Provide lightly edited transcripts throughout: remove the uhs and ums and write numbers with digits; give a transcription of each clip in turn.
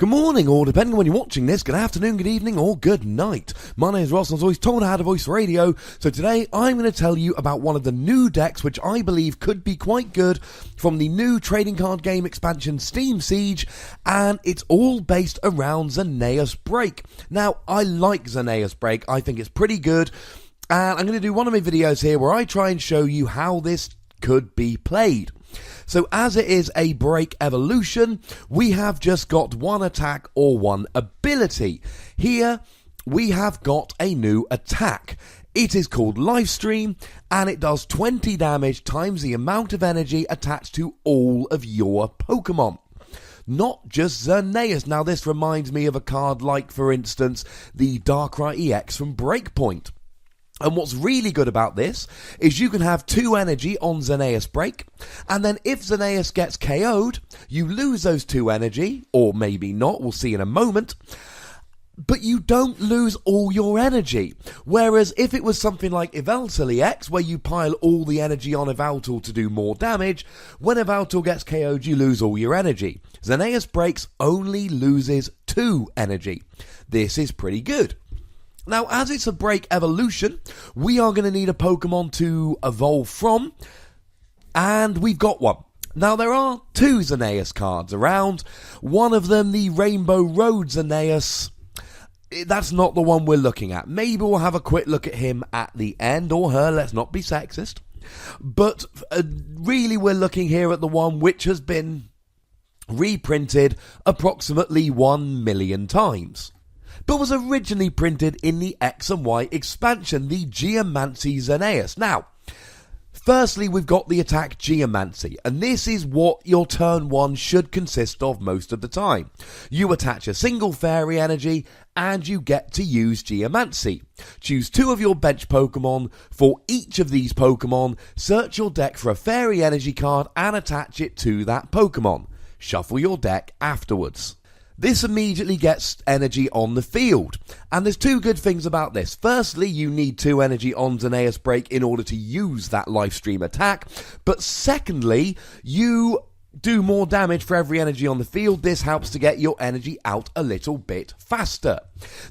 Good morning, or depending on when you're watching this, good afternoon, good evening, or good night. My name is Ross, and as always told how to voice radio. So today, I'm going to tell you about one of the new decks, which I believe could be quite good from the new trading card game expansion Steam Siege, and it's all based around Xerneas Break. Now, I like Xerneas Break. I think it's pretty good, and I'm going to do one of my videos here where I try and show you how this could be played. So as it is a break evolution, we have just got one attack or one ability. Here we have got a new attack. It is called Livestream, and it does 20 damage times the amount of energy attached to all of your Pokemon. Not just Xerneas. Now this reminds me of a card like, for instance, the Darkrai EX from Breakpoint. And what's really good about this is you can have 2 energy on Xerneas Break, and then if Xerneas gets KO'd, you lose those 2 energy, or maybe not, we'll see in a moment, but you don't lose all your energy. Whereas if it was something like Yveltal EX, where you pile all the energy on Yveltal to do more damage, when Yveltal gets KO'd, you lose all your energy. Xerneas Breaks only loses 2 energy. This is pretty good. Now, as it's a break evolution, we are going to need a Pokemon to evolve from, and we've got one. Now, there are 2 Xerneas cards around. One of them, the Rainbow Road Xerneas, that's not the one we're looking at. Maybe we'll have a quick look at him at the end, or her, let's not be sexist. But really, we're looking here at the one which has been reprinted approximately 1 million times. But was originally printed in the X and Y expansion, the Geomancy Xerneas. Now, firstly, we've got the attack Geomancy, and this is what your turn 1 should consist of most of the time. You attach a single fairy energy, and you get to use Geomancy. Choose 2 of your bench Pokemon. For each of these Pokemon, search your deck for a fairy energy card and attach it to that Pokemon. Shuffle your deck afterwards. This immediately gets energy on the field, and there's 2 good things about this. Firstly, you need 2 energy on Xerneas Break in order to use that Livestream attack, but secondly, you do more damage for every energy on the field. This helps to get your energy out a little bit faster.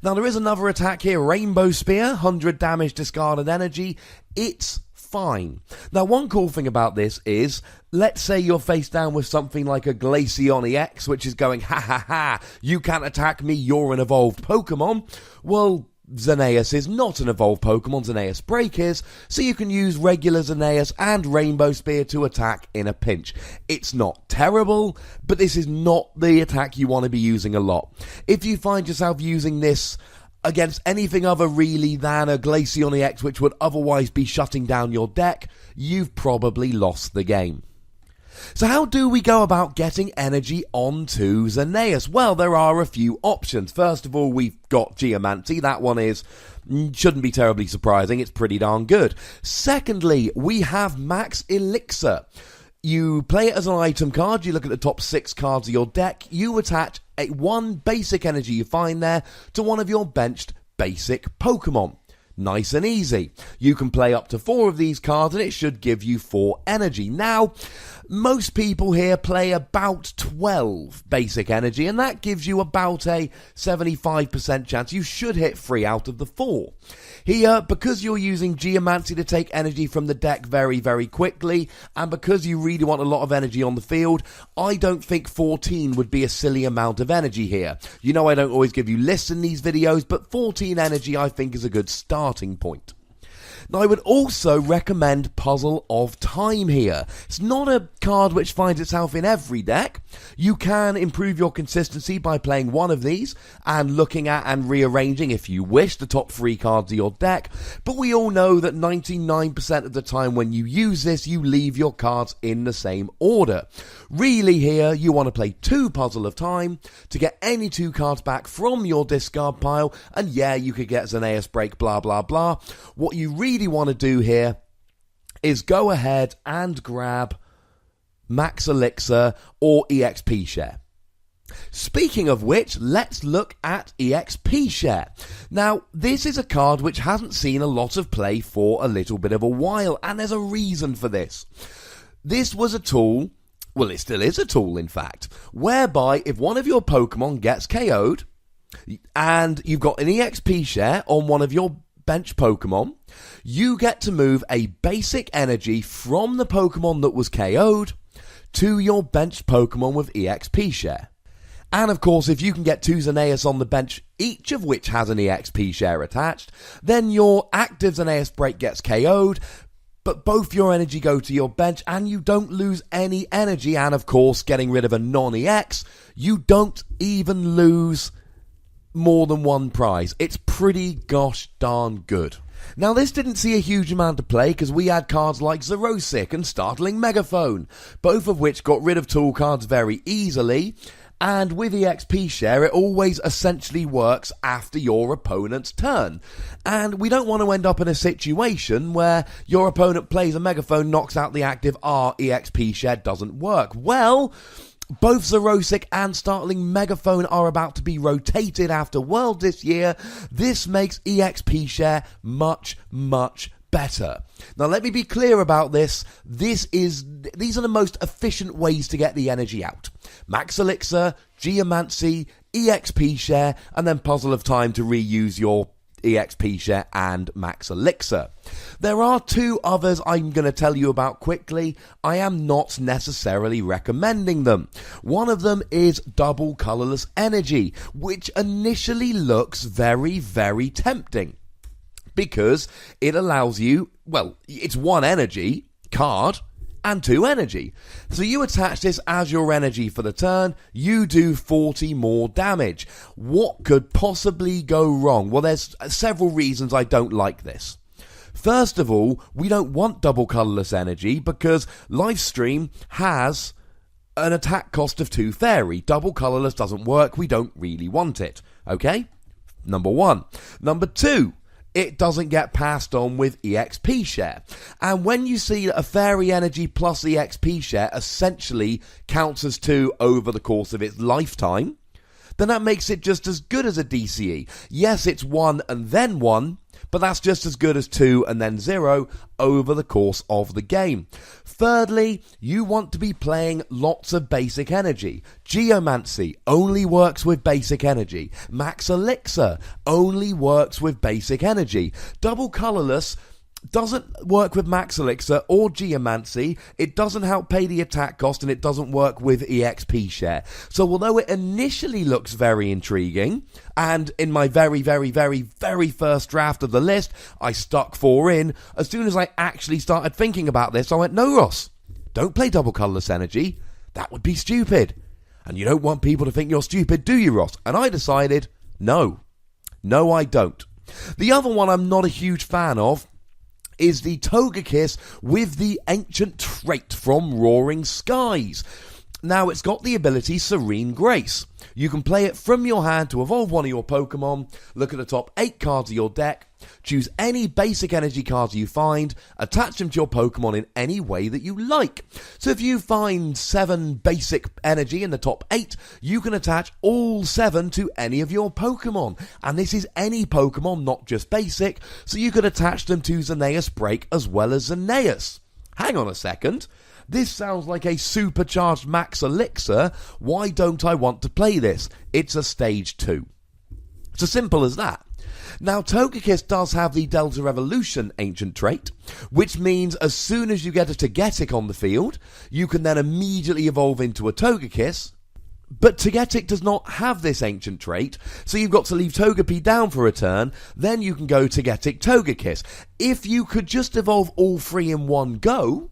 Now, there is another attack here, Rainbow Spear, 100 damage discarded energy. It's fine. Now, one cool thing about this is, let's say you're face down with something like a Glaceon EX, which is going, ha ha ha, you can't attack me, you're an evolved Pokemon. Well, Xerneas is not an evolved Pokemon, Xerneas Break is, so you can use regular Xerneas and Rainbow Spear to attack in a pinch. It's not terrible, but this is not the attack you want to be using a lot. If you find yourself using this against anything other really than a Glaceon EX, which would otherwise be shutting down your deck, you've probably lost the game. So how do we go about getting energy onto Xerneas? Well, there are a few options. First of all, we've got Geomancy. That one shouldn't be terribly surprising. It's pretty darn good. Secondly, we have Max Elixir. You play it as an item card, you look at the top 6 cards of your deck, you attach one basic energy you find there to one of your benched basic Pokemon. Nice and easy. You can play up to 4 of these cards and it should give you 4 energy. Now, most people here play about 12 basic energy, and that gives you about a 75% chance you should hit 3 out of the 4. Here, because you're using Geomancy to take energy from the deck very, very quickly, and because you really want a lot of energy on the field, I don't think 14 would be a silly amount of energy here. You know I don't always give you lists in these videos, but 14 energy I think is a good starting point. Now, I would also recommend Puzzle of Time here. It's not a card which finds itself in every deck. You can improve your consistency by playing one of these and looking at and rearranging, if you wish, the top 3 cards of your deck. But we all know that 99% of the time when you use this, you leave your cards in the same order. Really here, you want to play 2 Puzzle of Time to get any 2 cards back from your discard pile. And yeah, you could get Xerneas Break, blah, blah, blah. What you really want to do here is go ahead and grab Max Elixir or EXP Share. Speaking of which, let's look at EXP Share. Now, this is a card which hasn't seen a lot of play for a little bit of a while, and there's a reason for this. This was a tool Well, it still is a tool, in fact, whereby if one of your Pokemon gets KO'd and you've got an EXP share on one of your bench Pokemon, you get to move a basic energy from the Pokemon that was KO'd to your bench Pokemon with EXP share. And of course, if you can get 2 Xerneas on the bench, each of which has an EXP share attached, then your active Xerneas break gets KO'd, but both your energy go to your bench and you don't lose any energy. And of course, getting rid of a non-EX, you don't even lose more than one prize. It's pretty gosh darn good. Now, this didn't see a huge amount of play because we had cards like Xerosic and Startling Megaphone, both of which got rid of tool cards very easily. And with EXP share, it always essentially works after your opponent's turn. And we don't want to end up in a situation where your opponent plays a Megaphone, knocks out the active, EXP share doesn't work. Well, both Xerosic and Startling Megaphone are about to be rotated after World this year. This makes EXP share much, much better. Now, let me be clear about this. These are the most efficient ways to get the energy out. Max Elixir, Geomancy, EXP share, and then Puzzle of Time to reuse your EXP share and Max Elixir. There are 2 others I'm going to tell you about quickly. I am not necessarily recommending them. One of them is Double Colorless Energy, which initially looks very, very tempting because it allows you, well, it's 1 energy card and 2 energy. So you attach this as your energy for the turn, you do 40 more damage. What could possibly go wrong? Well, there's several reasons I don't like this. First of all, we don't want double colorless energy because Livestream has an attack cost of 2 fairy. Double colorless doesn't work, we don't really want it. Okay? Number 1. Number 2. It doesn't get passed on with EXP share. And when you see that a fairy energy plus EXP share essentially counts as 2 over the course of its lifetime, then that makes it just as good as a DCE. Yes, it's 1 and then 1, but that's just as good as 2 and then 0 over the course of the game. Thirdly, you want to be playing lots of basic energy. Geomancy only works with basic energy. Max Elixir only works with basic energy. Double Colorless doesn't work with Max Elixir or Geomancy. It doesn't help pay the attack cost, and it doesn't work with EXP share. So although it initially looks very intriguing, and in my very, very, very, very first draft of the list, I stuck 4 in, as soon as I actually started thinking about this, I went, no, Ross, don't play double colorless energy. That would be stupid. And you don't want people to think you're stupid, do you, Ross? And I decided, no. No, I don't. The other one I'm not a huge fan of is the Togekiss with the ancient trait from Roaring Skies. Now, it's got the ability Serene Grace. You can play it from your hand to evolve one of your Pokemon, look at the top 8 cards of your deck, choose any basic energy cards you find, attach them to your Pokemon in any way that you like. So if you find 7 basic energy in the top 8, you can attach all 7 to any of your Pokemon. And this is any Pokemon, not just basic, so you could attach them to Xerneas Break as well as Xerneas. Hang on a second. This sounds like a supercharged Max Elixir. Why don't I want to play this? It's a stage 2. It's as simple as that. Now, Togekiss does have the Delta Revolution ancient trait, which means as soon as you get a Togetic on the field, you can then immediately evolve into a Togekiss. But Togetic does not have this ancient trait, so you've got to leave Togepi down for a turn, then you can go Togetic Togekiss. If you could just evolve all 3 in one go,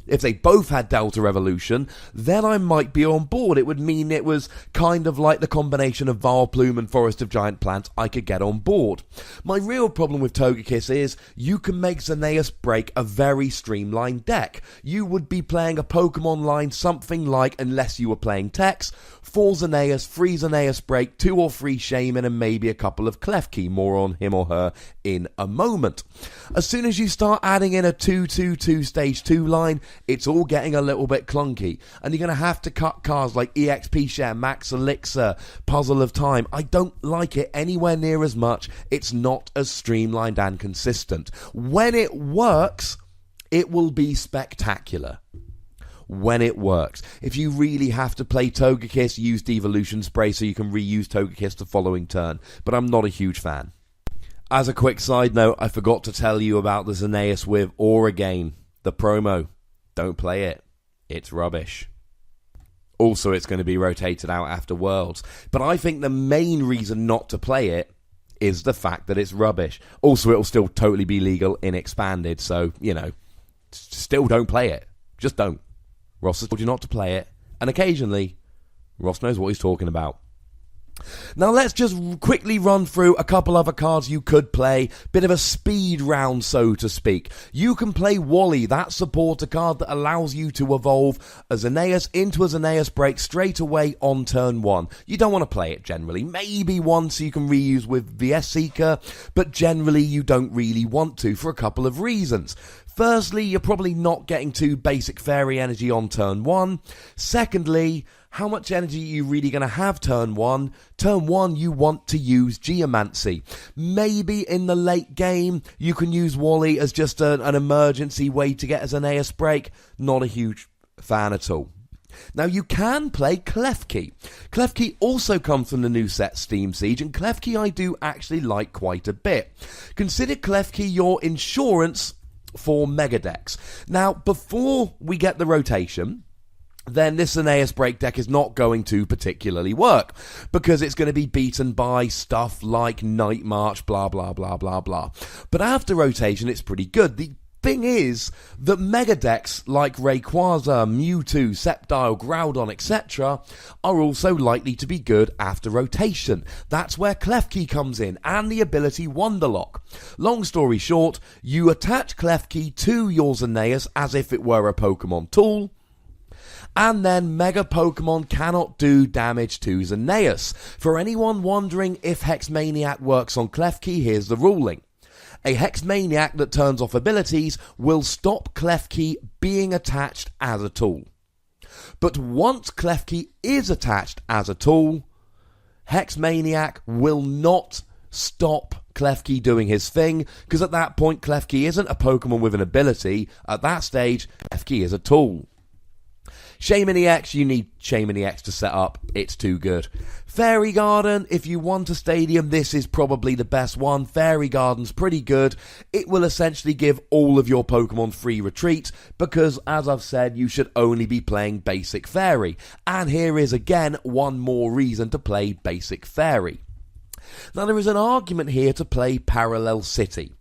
if they both had Delta Revolution, then I might be on board. It would mean it was kind of like the combination of Vileplume and Forest of Giant Plants. I could get on board. My real problem with Togekiss is you can make Xerneas Break a very streamlined deck. You would be playing a Pokemon line something like, unless you were playing Tex, 4 Xerneas, 3 Xerneas Break, 2 or 3 Shaman, and maybe a couple of Klefki. More on him or her in a moment. As soon as you start adding in a 2-2-2 stage 2 line, it's all getting a little bit clunky, and you're going to have to cut cards like EXP Share, Max Elixir, Puzzle of Time. I don't like it anywhere near as much. It's not as streamlined and consistent. When it works, it will be spectacular. when it works. If you really have to play Togekiss, use Devolution Spray so you can reuse Togekiss the following turn, but I'm not a huge fan. As a quick side note, I forgot to tell you about the Xerneas with Aura Gain, the promo. Don't play it. It's rubbish. Also, it's going to be rotated out after Worlds. But I think the main reason not to play it is the fact that it's rubbish. Also, it'll still totally be legal in Expanded, so, still don't play it. Just don't. Ross has told you not to play it, and occasionally, Ross knows what he's talking about. Now let's just quickly run through a couple other cards you could play. Bit of a speed round, so to speak. You can play Wally, that supporter card that allows you to evolve a Xerneas into a Xerneas break straight away on turn 1. You don't want to play it generally. Maybe once you can reuse with VS Seeker, but generally you don't really want to for a couple of reasons. Firstly, you're probably not getting 2 basic fairy energy on turn 1. Secondly, how much energy are you really going to have turn 1? Turn 1, you want to use Geomancy. Maybe in the late game, you can use Wally as just an emergency way to get a Xerneas break. Not a huge fan at all. Now, you can play Klefki. Klefki also comes from the new set Steam Siege, and Klefki I do actually like quite a bit. Consider Klefki your insurance for Mega Decks. Now, before we get the rotation, then this Xerneas break deck is not going to particularly work, because it's going to be beaten by stuff like Night March, blah, blah, blah, blah, blah. But after rotation, it's pretty good. The thing is that Mega Decks like Rayquaza, Mewtwo, Sceptile, Groudon, etc. are also likely to be good after rotation. That's where Klefki comes in, and the ability Wonderlock. Long story short, you attach Klefki to your Xerneas as if it were a Pokemon tool, and then Mega Pokemon cannot do damage to Xerneas. For anyone wondering if Hex Maniac works on Klefki, here's the ruling. A Hex Maniac that turns off abilities will stop Klefki being attached as a tool. But once Klefki is attached as a tool, Hex Maniac will not stop Klefki doing his thing, because at that point Klefki isn't a Pokemon with an ability. At that stage, Klefki is a tool. Shaman EX, you need Shaman EX to set up. It's too good. Fairy Garden, if you want a stadium, this is probably the best one. Fairy Garden's pretty good. It will essentially give all of your Pokemon free retreat, because, as I've said, you should only be playing Basic Fairy. And here is, again, one more reason to play Basic Fairy. Now, there is an argument here to play Parallel City,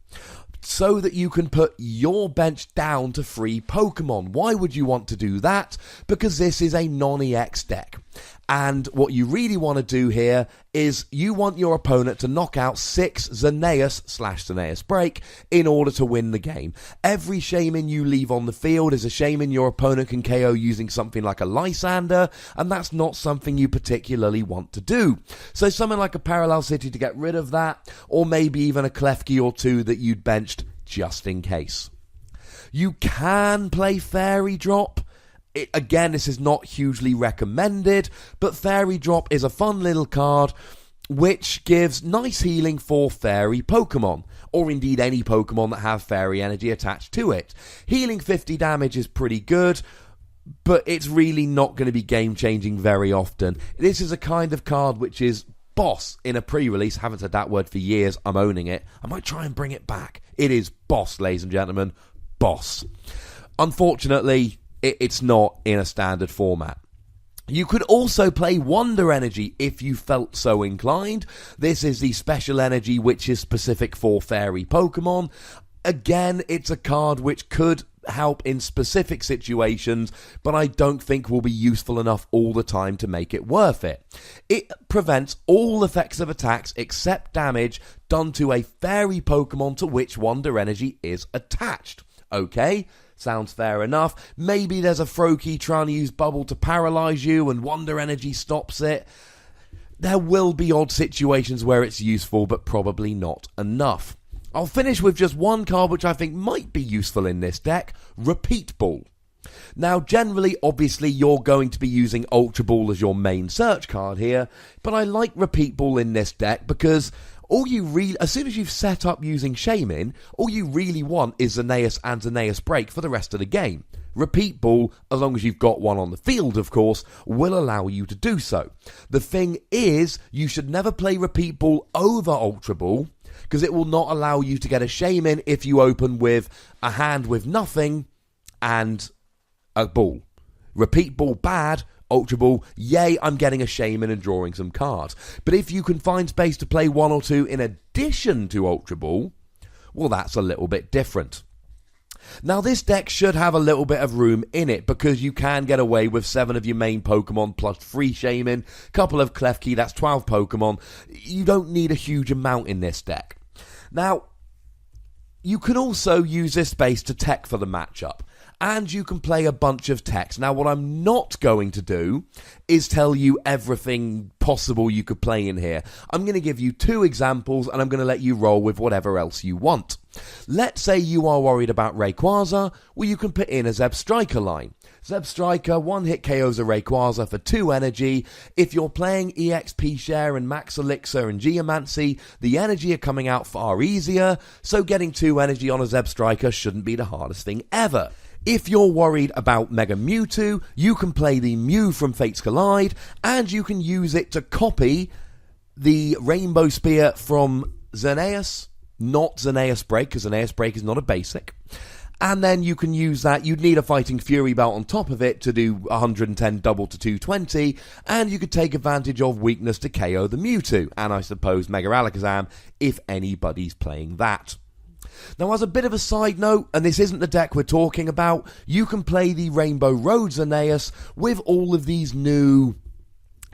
so that you can put your bench down to free Pokemon. Why would you want to do that? Because this is a non-EX deck. And what you really want to do here is you want your opponent to knock out 6 Xerneas/Xerneas break in order to win the game. Every Shaman you leave on the field is a Shaman your opponent can KO using something like a Lysander, and that's not something you particularly want to do. So something like a Parallel City to get rid of that, or maybe even a Klefki or 2 that you'd benched just in case. You can play Fairy Drop. Again, this is not hugely recommended, but Fairy Drop is a fun little card which gives nice healing for fairy Pokemon, or indeed any Pokemon that have fairy energy attached to it. Healing 50 damage is pretty good, but it's really not going to be game-changing very often. This is a kind of card which is boss in a pre-release. Haven't said that word for years. I'm owning it. I might try and bring it back. It is boss, ladies and gentlemen. Boss. Unfortunately, it's not in a standard format. You could also play Wonder Energy if you felt so inclined. This is the special energy which is specific for fairy Pokemon. Again, it's a card which could help in specific situations, but I don't think will be useful enough all the time to make it worth it. It prevents all effects of attacks except damage done to a fairy Pokemon to which Wonder Energy is attached. Okay, sounds fair enough. Maybe there's a Froakie trying to use Bubble to paralyze you and Wonder Energy stops it. There will be odd situations where it's useful, but probably not enough. I'll finish with just one card which I think might be useful in this deck, Repeat Ball. Now, generally, obviously, you're going to be using Ultra Ball as your main search card here, but I like Repeat Ball in this deck because as soon as you've set up using Shaman, all you really want is Xerneas and Xerneas break for the rest of the game. Repeat Ball, as long as you've got one on the field, of course, will allow you to do so. The thing is, you should never play Repeat Ball over Ultra Ball, because it will not allow you to get a Shaman if you open with a hand with nothing and a ball. Repeat Ball bad, Ultra Ball, yay, I'm getting a Shaman and drawing some cards. But if you can find space to play one or two in addition to Ultra Ball, well, that's a little bit different. Now, this deck should have a little bit of room in it, because you can get away with 7 of your main Pokemon plus 3 Shaman, couple of Klefki, that's 12 Pokemon. You don't need a huge amount in this deck. Now, you can also use this space to tech for the matchup, and you can play a bunch of techs. Now, what I'm not going to do is tell you everything possible you could play in here. I'm going to give you 2 examples, and I'm going to let you roll with whatever else you want. Let's say you are worried about Rayquaza. Well, you can put in a Zebstrika line. Zebstrika, 1-hit KOs a Rayquaza for 2 energy. If you're playing EXP Share and Max Elixir and Geomancy, the energy are coming out far easier, so getting 2 energy on a Zebstrika shouldn't be the hardest thing ever. If you're worried about Mega Mewtwo, you can play the Mew from Fates Collide, and you can use it to copy the Rainbow Spear from Xerneas, not Xerneas Break, because Xerneas Break is not a basic. And then you can use that. You'd need a Fighting Fury belt on top of it to do 110 double to 220, and you could take advantage of weakness to KO the Mewtwo, and I suppose Mega Alakazam, if anybody's playing that. Now, as a bit of a side note, and this isn't the deck we're talking about, you can play the Rainbow Road Xerneas with all of these new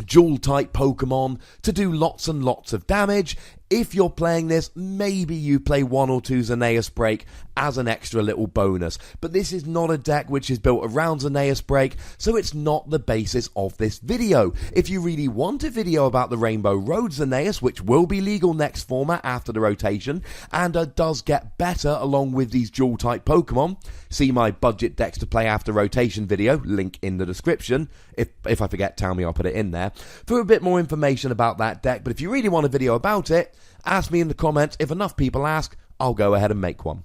dual-type Pokemon to do lots and lots of damage. If you're playing this, maybe you play 1 or 2 Xerneas Break as an extra little bonus. But this is not a deck which is built around Xerneas Break, so it's not the basis of this video. If you really want a video about the Rainbow Road Xerneas, which will be legal next format after the rotation, and does get better along with these dual-type Pokemon, see my budget decks to play after rotation video, link in the description. If I forget, tell me, I'll put it in there, for a bit more information about that deck. But if you really want a video about it, ask me in the comments. If enough people ask, I'll go ahead and make one.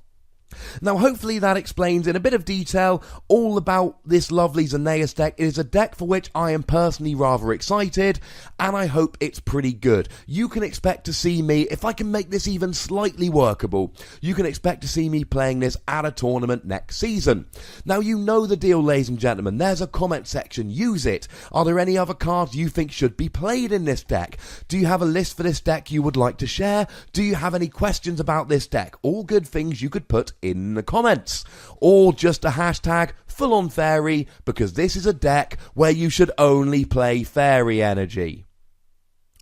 Now, hopefully that explains in a bit of detail all about this lovely Xerneas deck. It is a deck for which I am personally rather excited, and I hope it's pretty good. You can expect to see me, if I can make this even slightly workable, you can expect to see me playing this at a tournament next season. Now, you know the deal, ladies and gentlemen. There's a comment section. Use it. Are there any other cards you think should be played in this deck? Do you have a list for this deck you would like to share? Do you have any questions about this deck? All good things you could put in the comments, or just a hashtag full on fairy, because this is a deck where you should only play fairy energy.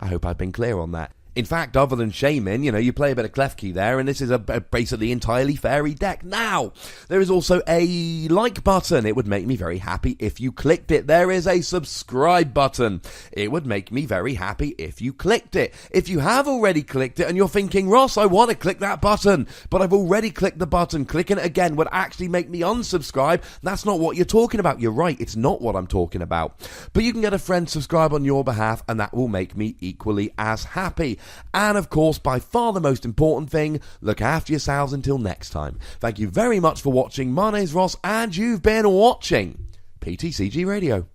I hope I've been clear on that. In fact, other than Shaman, you play a bit of Klefki there, and this is a basically entirely fairy deck. Now, there is also a like button. It would make me very happy if you clicked it. There is a subscribe button. It would make me very happy if you clicked it. If you have already clicked it and you're thinking, Ross, I want to click that button, but I've already clicked the button, clicking it again would actually make me unsubscribe. That's not what you're talking about. You're right, it's not what I'm talking about. But you can get a friend subscribe on your behalf, and that will make me equally as happy. And of course, by far the most important thing, look after yourselves until next time. Thank you very much for watching. My name's Ross, and you've been watching PTCG Radio.